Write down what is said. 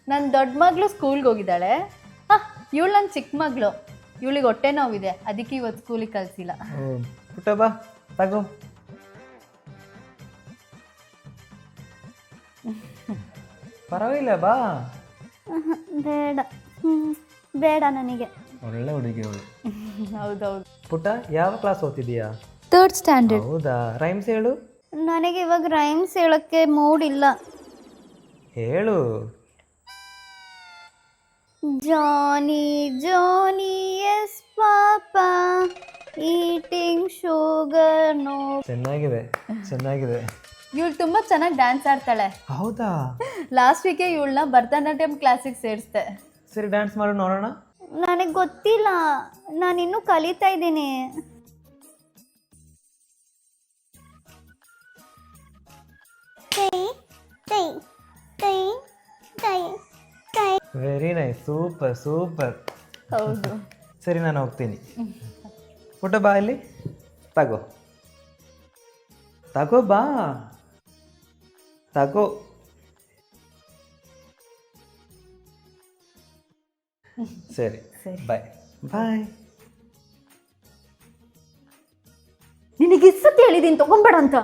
ನನ್ನ ದೊಡ್ಡ ಮಗಳು ಸ್ಕೂಲ್ಗೆ ಹೋಗಿದ್ದಾಳೆ. ಹಾಂ, ಇವಳು ನನ್ನ ಚಿಕ್ಕ ಮಗಳು. ಇವಳಿಗೆ ಹೊಟ್ಟೆ ನೋವಿದೆ, ಅದಕ್ಕೆ ಇವತ್ತು ಸ್ಕೂಲಿಗೆ ಕಳಿಸಿಲ್ಲ. ಪುಟ್ಟ ಬಾ ತಗೋ. ಪರವಾಗಿಲ್ಲ ಬಾ. ಬೇಡ ಬೇಡ ನನಗೆ. ಒಳ್ಳೆ ಹುಡುಗಿ ಅವಳು. ಹೌದೌದು. ಪುಟ್ಟ ಯಾವ ಕ್ಲಾಸ್ ಓದ್ತಿದೀಯಾ? 3rd standard. ಹೌದಾ, ರೈಮ್ಸ್ ಹೇಳು. ನನಗೆ ಇವಾಗ ರೈಮ್ಸ್ ಹೇಳೋಕ್ಕೆ ಮೂಡ್ ಇಲ್ಲ. ಹೇಳು. ಜಾನಿ ಜಾನಿ ಎಸ್ ಪಾಪಾ ಈಟಿಂಗ್ ಶುಗರ್ ನೋ. ಚೆನ್ನಾಗಿದೆ ಚೆನ್ನಾಗಿದೆ. ಇವಳು ತುಂಬ ಚೆನ್ನಾಗಿ ಡ್ಯಾನ್ಸ್ ಆಡ್ತಾಳೆ. ಹೌದಾ? ಲಾಸ್ಟ್ ವೀಕೆ ಇವಳನ್ನ ಭರತನಾಟ್ಯಂ ಕ್ಲಾಸಿಗೆ ಸೇರಿಸ್ದೆ. ಸರಿ, ಡ್ಯಾನ್ಸ್ ಮಾಡು ನೋಡೋಣ. ನನಗೆ ಗೊತ್ತಿಲ್ಲ, ನಾನಿನ್ನೂ ಕಲಿತಾ ಇದ್ದೀನಿ. Very nice, super super. ಹೌದು. ಸರಿ, ನಾನು ಹೋಗ್ತೀನಿ. ಪುಟ್ಟ ಬಾ ಇಲ್ಲಿ. ತಗೋ ತಗೋ ಬಾ ತಗೋ. ಸರಿ ಬಾಯ್ ಬಾಯ್. ನಿನಗೆ ಇಷ್ಟೊತ್ತು ಹೇಳಿದ್ದೀನಿ ತಗೊಂಬೇಡ ಅಂತ.